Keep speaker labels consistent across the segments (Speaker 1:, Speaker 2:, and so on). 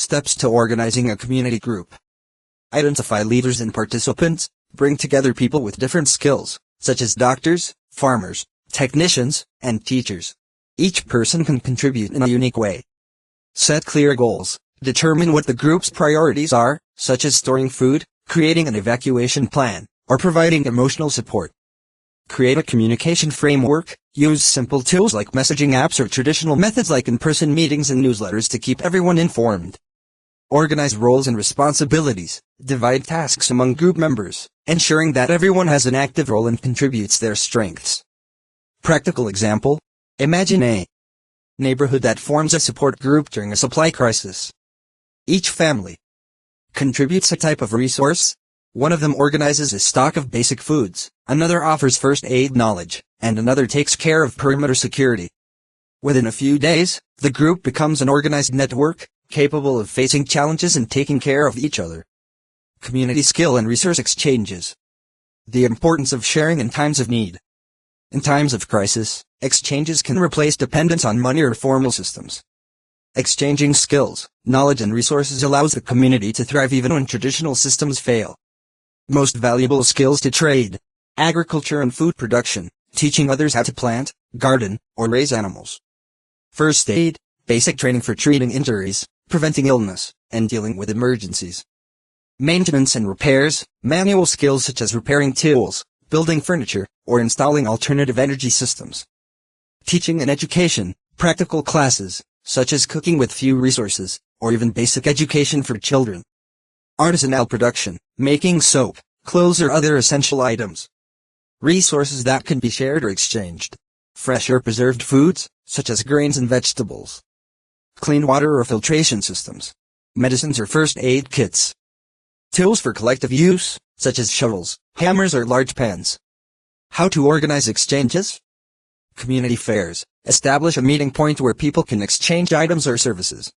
Speaker 1: Steps to organizing a community group. Identify leaders and participants. Bring together people with different skills, such as doctors, farmers, technicians, and teachers. Each person can contribute in a unique way. Set clear goals. Determine what the group's priorities are, such as storing food, creating an evacuation plan, or providing emotional support. Create a communication framework. Use simple tools like messaging apps or traditional methods like in-person meetings and newsletters to keep everyone informed. Organize roles and responsibilities. Divide tasks among group members, ensuring that everyone has an active role and contributes their strengths. Practical example. Imagine a neighborhood that forms a support group during a supply crisis. Each family contributes a type of resource. One of them organizes a stock of basic foods, another offers first aid knowledge, and another takes care of perimeter security. Within a few days, the group becomes an organized network, capable of facing challenges and taking care of each other. Community skill and resource exchanges. The importance of sharing in times of need. In times of crisis, exchanges can replace dependence on money or formal systems. Exchanging skills, knowledge and resources allows the community to thrive even when traditional systems fail. Most valuable skills to trade. Agriculture and food production, teaching others how to plant, garden, or raise animals. First aid, basic training for treating injuries, preventing illness, and dealing with emergencies. Maintenance and repairs, manual skills such as repairing tools, building furniture, or installing alternative energy systems. Teaching and education, practical classes, such as cooking with few resources, or even basic education for children. Artisanal production, making soap, clothes or other essential items. Resources that can be shared or exchanged. Fresh or preserved foods, such as grains and vegetables. Clean water or filtration systems. Medicines or first aid kits. Tools for collective use, such as shovels, hammers or large pans. How to organize exchanges? Community fairs. Establish a meeting point where people can exchange items or services.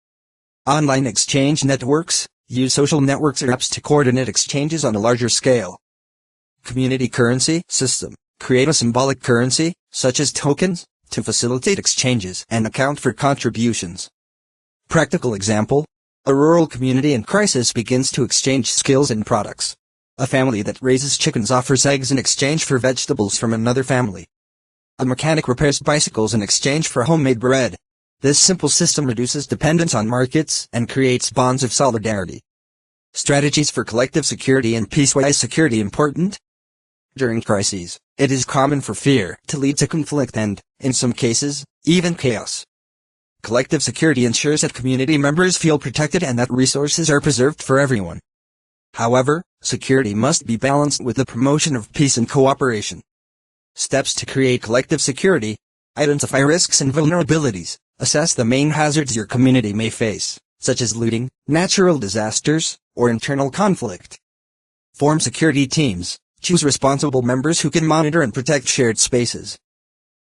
Speaker 1: Online exchange networks. Use social networks or apps to coordinate exchanges on a larger scale. Community currency system. Create a symbolic currency, such as tokens, to facilitate exchanges and account for contributions. Practical example. A rural community in crisis begins to exchange skills and products. A family that raises chickens offers eggs in exchange for vegetables from another family. A mechanic repairs bicycles in exchange for homemade bread. This simple system reduces dependence on markets and creates bonds of solidarity. Strategies for collective security and peace. Why is security important? During crises, it is common for fear to lead to conflict and, in some cases, even chaos. Collective security ensures that community members feel protected and that resources are preserved for everyone. However, security must be balanced with the promotion of peace and cooperation. Steps to create collective security. Identify risks and vulnerabilities. Assess the main hazards your community may face, such as looting, natural disasters, or internal conflict. Form security teams. Choose responsible members who can monitor and protect shared spaces.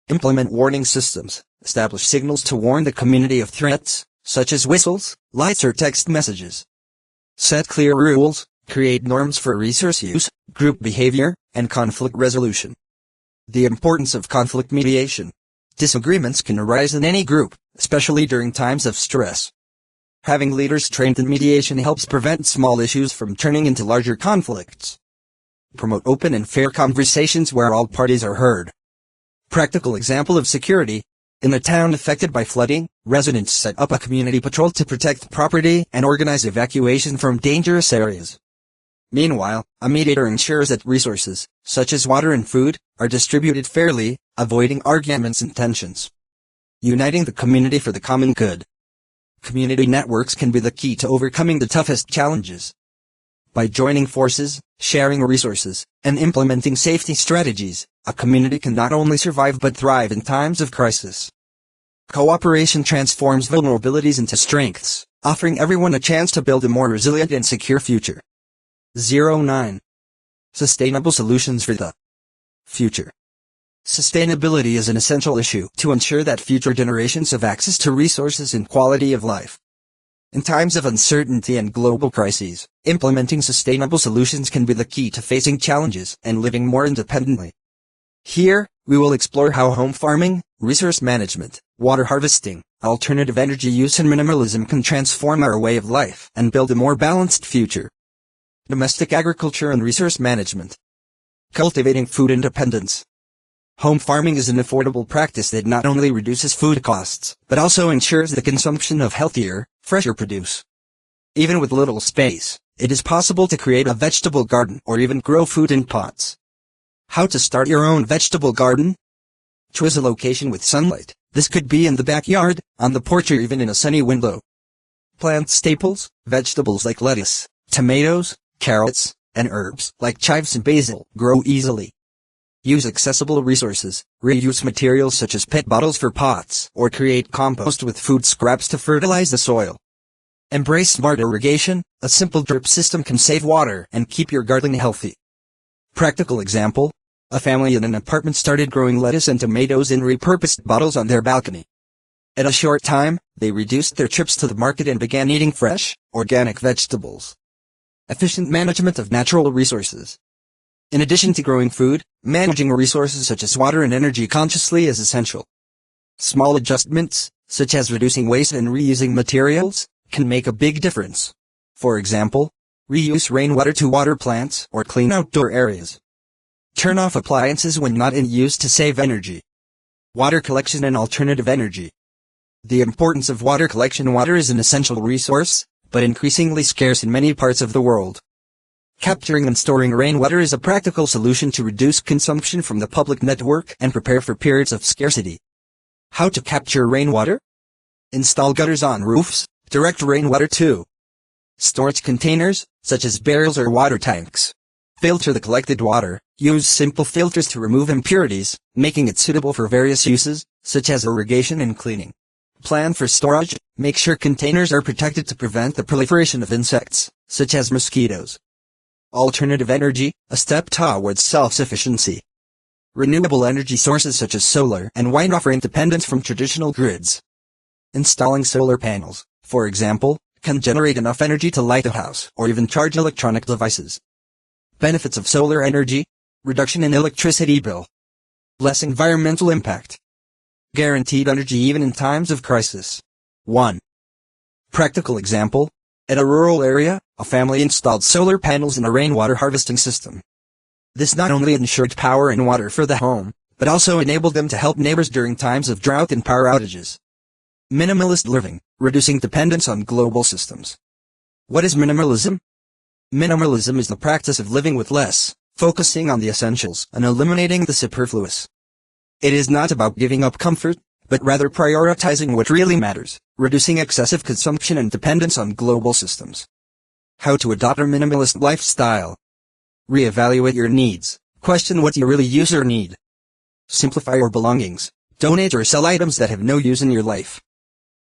Speaker 1: Implement warning systems. Establish signals to warn the community of threats, such as whistles, lights or text messages. Set clear rules. Create norms for resource use, group behavior, and conflict resolution. The importance of conflict mediation. Disagreements can arise in any group, especially during times of stress. Having leaders trained in mediation helps prevent small issues from turning into larger conflicts. Promote open and fair conversations where all parties are heard. Practical example of security. In a town affected by flooding, residents set up a community patrol to protect property and organize evacuation from dangerous areas. Meanwhile, a mediator ensures that resources, such as water and food, are distributed fairly, avoiding arguments and tensions. Uniting the community for the common good. Community networks can be the key to overcoming the toughest challenges. By joining forces, sharing resources, and implementing safety strategies, a community can not only survive but thrive in times of crisis. Cooperation transforms vulnerabilities into strengths, offering everyone a chance to build a more resilient and secure future. 09. Sustainable solutions for the future. Sustainability is an essential issue to ensure that future generations have access to resources and quality of life. In times of uncertainty and global crises, implementing sustainable solutions can be the key to facing challenges and living more independently. Here, we will explore how home farming, resource management, water harvesting, alternative energy use and minimalism can transform our way of life and build a more balanced future. Domestic agriculture and resource management. Cultivating food independence. Home farming is an affordable practice that not only reduces food costs, but also ensures the consumption of healthier, fresher produce. Even with little space, it is possible to create a vegetable garden or even grow food in pots. How to start your own vegetable garden? Choose a location with sunlight. This could be in the backyard, on the porch, or even in a sunny window. Plant staples, vegetables like lettuce, tomatoes, carrots, and herbs like chives and basil grow easily. Use accessible resources, reuse materials such as PET bottles for pots, or create compost with food scraps to fertilize the soil. Embrace smart irrigation. A simple drip system can save water and keep your garden healthy. Practical example: a family in an apartment started growing lettuce and tomatoes in repurposed bottles on their balcony. In a short time, they reduced their trips to the market and began eating fresh, organic vegetables. Efficient management of natural resources. In addition to growing food, managing resources such as water and energy consciously is essential. Small adjustments, such as reducing waste and reusing materials, can make a big difference. For example, reuse rainwater to water plants or clean outdoor areas. Turn off appliances when not in use to save energy. Water collection and alternative energy. The importance of water collection. Water is an essential resource, but increasingly scarce in many parts of the world. Capturing and storing rainwater is a practical solution to reduce consumption from the public network and prepare for periods of scarcity. How to capture rainwater? Install gutters on roofs, direct rainwater to storage containers, such as barrels or water tanks. Filter the collected water. Use simple filters to remove impurities, making it suitable for various uses, such as irrigation and cleaning. Plan for storage. Make sure containers are protected to prevent the proliferation of insects, such as mosquitoes. Alternative energy, a step towards self-sufficiency. Renewable energy sources such as solar and wind offer independence from traditional grids. Installing solar panels, for example, can generate enough energy to light a house or even charge electronic devices. Benefits of solar energy: reduction in electricity bill, less environmental impact, guaranteed energy even in times of crisis. 1. Practical example: at a rural area, a family installed solar panels and a rainwater harvesting system. This not only ensured power and water for the home, but also enabled them to help neighbors during times of drought and power outages. Minimalist living, reducing dependence on global systems. What is minimalism? Minimalism is the practice of living with less, focusing on the essentials and eliminating the superfluous. It is not about giving up comfort, but rather prioritizing what really matters, reducing excessive consumption and dependence on global systems. How to adopt a minimalist lifestyle. Reevaluate your needs. Question what you really use or need. Simplify your belongings. Donate or sell items that have no use in your life.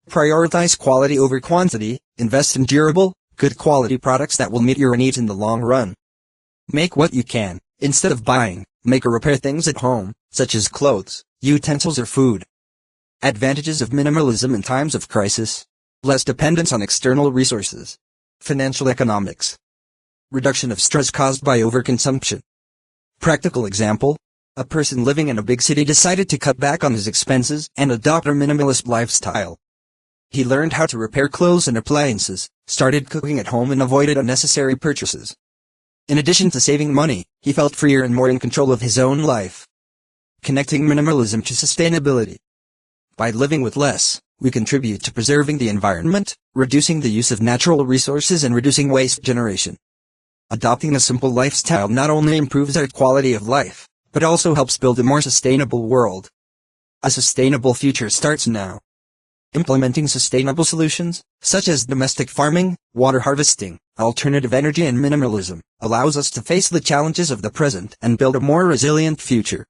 Speaker 1: Prioritize quality over quantity. Invest in durable, good quality products that will meet your needs in the long run. Make what you can. Instead of buying, make or repair things at home, such as clothes, utensils or food. Advantages of minimalism in times of crisis. Less dependence on external resources. Financial economics. Reduction of stress caused by overconsumption. Practical example: a person living in a big city decided to cut back on his expenses and adopt a minimalist lifestyle. He learned how to repair clothes and appliances, started cooking at home and avoided unnecessary purchases. In addition to saving money, he felt freer and more in control of his own life. Connecting minimalism to sustainability. By living with less, we contribute to preserving the environment, reducing the use of natural resources and reducing waste generation. Adopting a simple lifestyle not only improves our quality of life, but also helps build a more sustainable world. A sustainable future starts now. Implementing sustainable solutions, such as domestic farming, water harvesting, alternative energy and minimalism, allows us to face the challenges of the present and build a more resilient future.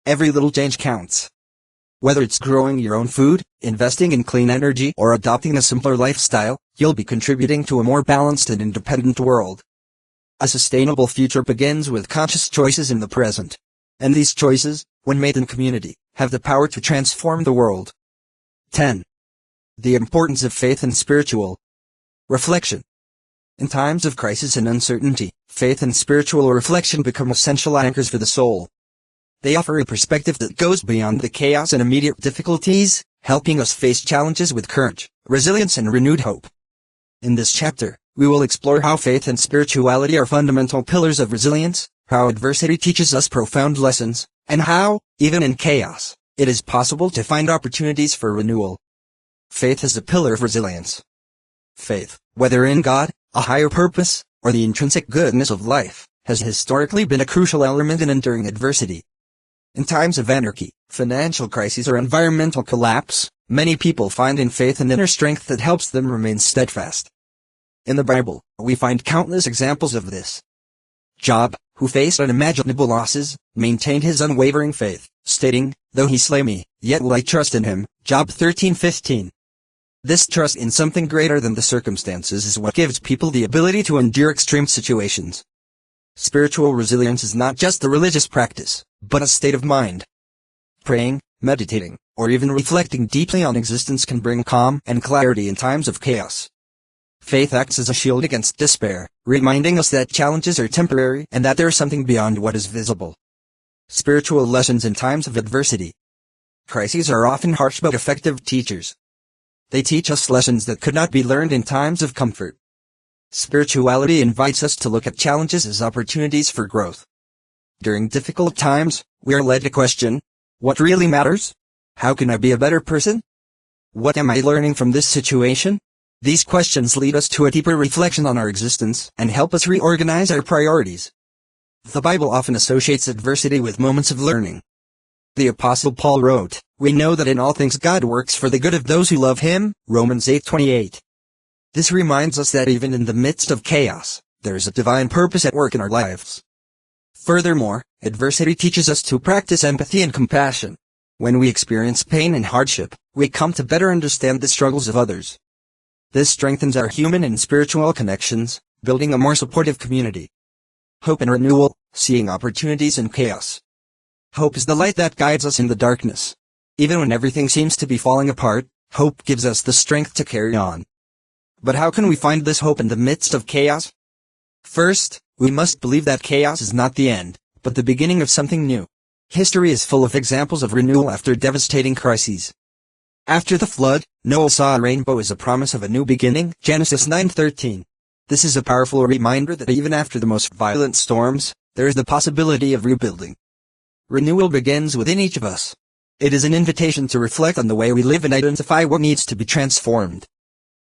Speaker 1: Every little change counts. Whether it's growing your own food, investing in clean energy, or adopting a simpler lifestyle, you'll be contributing to a more balanced and independent world. A sustainable future begins with conscious choices in the present. And these choices, when made in community, have the power to transform the world. 10. The importance of faith and spiritual reflection. In times of crisis and uncertainty, faith and spiritual reflection become essential anchors for the soul. They offer a perspective that goes beyond the chaos and immediate difficulties, helping us face challenges with courage, resilience, and renewed hope. In this chapter, we will explore how faith and spirituality are fundamental pillars of resilience, how adversity teaches us profound lessons, and how, even in chaos, it is possible to find opportunities for renewal. Faith is the pillar of resilience. Faith, whether in God, a higher purpose, or the intrinsic goodness of life, has historically been a crucial element in enduring adversity. In times of anarchy, financial crises, or environmental collapse, many people find in faith an inner strength that helps them remain steadfast. In the Bible, we find countless examples of this. Job, who faced unimaginable losses, maintained his unwavering faith, stating, "Though he slay me, yet will I trust in him." Job 13:15. This trust in something greater than the circumstances is what gives people the ability to endure extreme situations. Spiritual resilience is not just a religious practice, but a state of mind. Praying, meditating, or even reflecting deeply on existence can bring calm and clarity in times of chaos. Faith acts as a shield against despair, reminding us that challenges are temporary and that there is something beyond what is visible. Spiritual lessons in times of adversity. Crises are often harsh but effective teachers. They teach us lessons that could not be learned in times of comfort. Spirituality invites us to look at challenges as opportunities for growth. During difficult times, we are led to question, what really matters? How can I be a better person? What am I learning from this situation? These questions lead us to a deeper reflection on our existence and help us reorganize our priorities. The Bible often associates adversity with moments of learning. The Apostle Paul wrote, "We know that in all things God works for the good of those who love Him," Romans 8:28. This reminds us that even in the midst of chaos, there is a divine purpose at work in our lives. Furthermore, adversity teaches us to practice empathy and compassion. When we experience pain and hardship, we come to better understand the struggles of others. This strengthens our human and spiritual connections, building a more supportive community. Hope and renewal, seeing opportunities in chaos. Hope is the light that guides us in the darkness. Even when everything seems to be falling apart, hope gives us the strength to carry on. But how can we find this hope in the midst of chaos? First, we must believe that chaos is not the end, but the beginning of something new. History is full of examples of renewal after devastating crises. After the flood, Noah saw a rainbow as a promise of a new beginning, Genesis 9:13. This is a powerful reminder that even after the most violent storms, there is the possibility of rebuilding. Renewal begins within each of us. It is an invitation to reflect on the way we live and identify what needs to be transformed.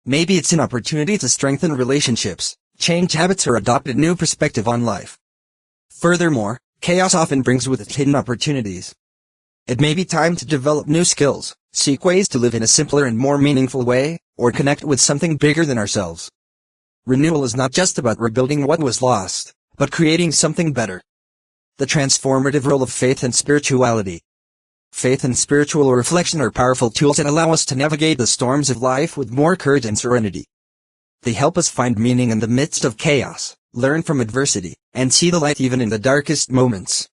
Speaker 1: Maybe it's an opportunity to strengthen relationships, change habits, or adopt a new perspective on life. Furthermore, chaos often brings with it hidden opportunities. It may be time to develop new skills, seek ways to live in a simpler and more meaningful way, or connect with something bigger than ourselves. Renewal is not just about rebuilding what was lost, but creating something better. The transformative role of faith and spirituality. Faith and spiritual reflection are powerful tools that allow us to navigate the storms of life with more courage and serenity. They help us find meaning in the midst of chaos, learn from adversity, and see the light even in the darkest moments.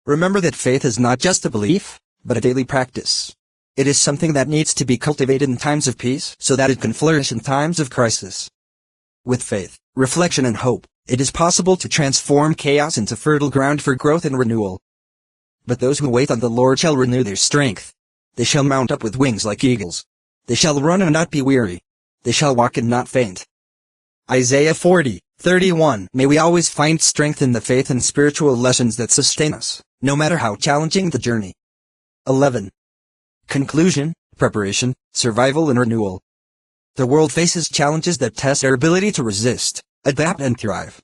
Speaker 1: Remember that faith is not just a belief, but a daily practice. It is something that needs to be cultivated in times of peace so that it can flourish in times of crisis. With faith, reflection, and hope, it is possible to transform chaos into fertile ground for growth and renewal. But those who wait on the Lord shall renew their strength. They shall mount up with wings like eagles. They shall run and not be weary. They shall walk and not faint. Isaiah 40:31. May we always find strength in the faith and spiritual lessons that sustain us, no matter how challenging the journey. 11. Conclusion, preparation, survival, and renewal. The world faces challenges that test our ability to resist, adapt, and thrive.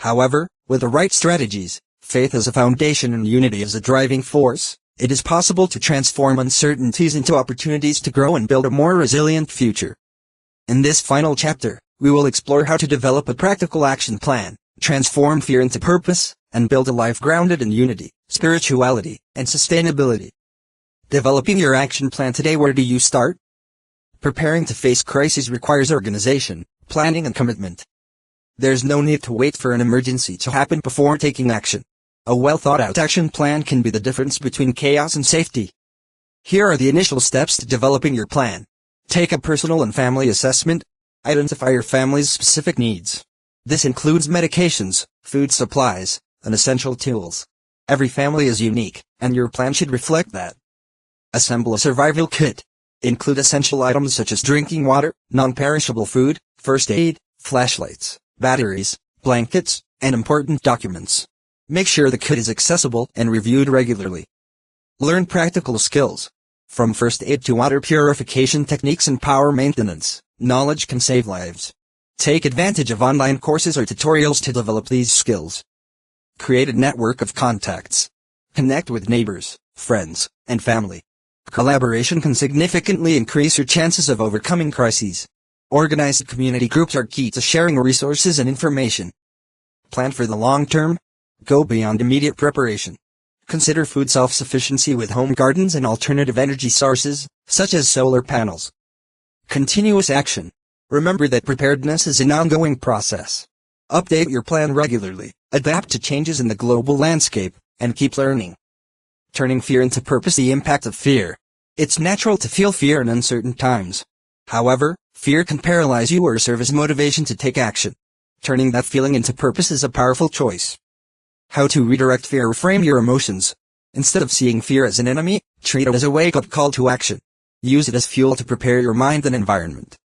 Speaker 1: However, with the right strategies, faith as a foundation and unity as a driving force, it is possible to transform uncertainties into opportunities to grow and build a more resilient future. In this final chapter, we will explore how to develop a practical action plan, transform fear into purpose, and build a life grounded in unity, spirituality, and sustainability. Developing your action plan today. Where do you start? Preparing to face crises requires organization, planning, and commitment. There's no need to wait for an emergency to happen before taking action. A well-thought-out action plan can be the difference between chaos and safety. Here are the initial steps to developing your plan. Take a personal and family assessment. Identify your family's specific needs. This includes medications, food supplies, and essential tools. Every family is unique, and your plan should reflect that. Assemble a survival kit. Include essential items such as drinking water, non-perishable food, first aid, flashlights, batteries, blankets, and important documents. Make sure the kit is accessible and reviewed regularly. Learn practical skills. From first aid to water purification techniques and power maintenance, knowledge can save lives. Take advantage of online courses or tutorials to develop these skills. Create a network of contacts. Connect with neighbors, friends, and family. Collaboration can significantly increase your chances of overcoming crises. Organized community groups are key to sharing resources and information. Plan for the long term. Go beyond immediate preparation. Consider food self-sufficiency with home gardens and alternative energy sources, such as solar panels. Continuous action. Remember that preparedness is an ongoing process. Update your plan regularly, adapt to changes in the global landscape, and keep learning. Turning fear into purpose. The impact of fear. It's natural to feel fear in uncertain times. However, fear can paralyze you or serve as motivation to take action. Turning that feeling into purpose is a powerful choice. How to redirect fear. Reframe your emotions. Instead of seeing fear as an enemy, treat it as a wake-up call to action. Use it as fuel to prepare your mind and environment.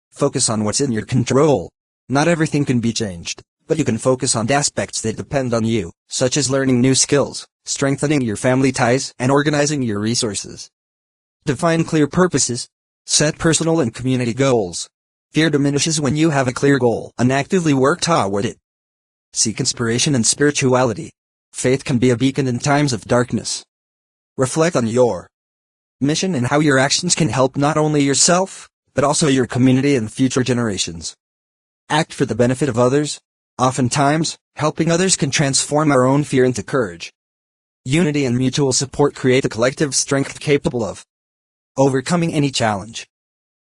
Speaker 1: Focus on what's in your control. Not everything can be changed, but you can focus on aspects that depend on you, such as learning new skills, strengthening your family ties, and organizing your resources. Define clear purposes. Set personal and community goals. Fear diminishes when you have a clear goal and actively work toward it. Seek inspiration and spirituality. Faith can be a beacon in times of darkness. Reflect on your mission and how your actions can help not only yourself, but also your community and future generations. Act for the benefit of others. Oftentimes, helping others can transform our own fear into courage. Unity and mutual support create a collective strength capable of overcoming any challenge.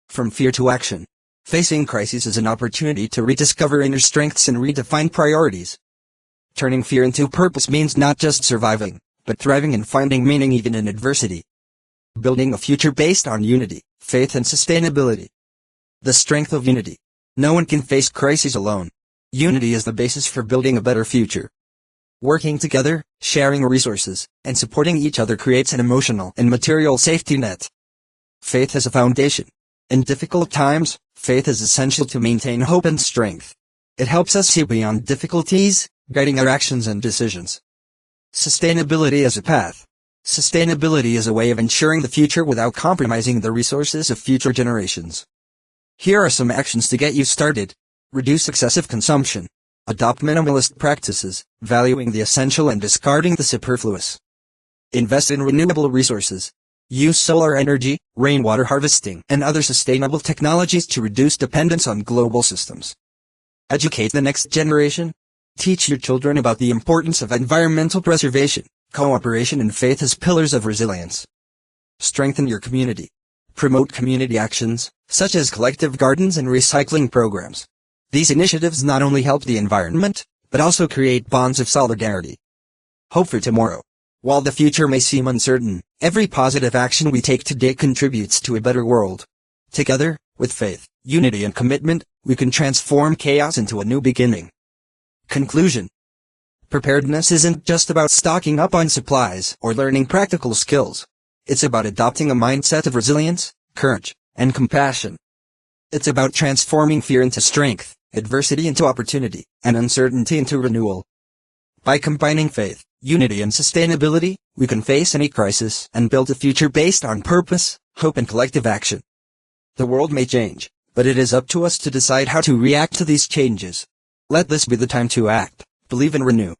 Speaker 1: From fear to action. Facing crises is an opportunity to rediscover inner strengths and redefine priorities. Turning fear into purpose means not just surviving, but thriving and finding meaning even in adversity. Building a future based on unity, faith and sustainability. The strength of unity. No one can face crises alone. Unity is the basis for building a better future. Working together, sharing resources, and supporting each other creates an emotional and material safety net. Faith as a foundation. In difficult times, faith is essential to maintain hope and strength. It helps us see beyond difficulties, guiding our actions and decisions. Sustainability as a path. Sustainability is a way of ensuring the future without compromising the resources of future generations. Here are some actions to get you started. Reduce excessive consumption. Adopt minimalist practices, valuing the essential and discarding the superfluous. Invest in renewable resources. Use solar energy, rainwater harvesting, and other sustainable technologies to reduce dependence on global systems. Educate the next generation. Teach your children about the importance of environmental preservation, cooperation and faith as pillars of resilience. Strengthen your community. Promote community actions, such as collective gardens and recycling programs. These initiatives not only help the environment, but also create bonds of solidarity. Hope for tomorrow. While the future may seem uncertain, every positive action we take today contributes to a better world. Together, with faith, unity and commitment, we can transform chaos into a new beginning. Conclusion. Preparedness isn't just about stocking up on supplies or learning practical skills. It's about adopting a mindset of resilience, courage, and compassion. It's about transforming fear into strength, adversity into opportunity, and uncertainty into renewal. By combining faith, unity and sustainability, we can face any crisis and build a future based on purpose, hope and collective action. The world may change, but it is up to us to decide how to react to these changes. Let this be the time to act, believe and renew.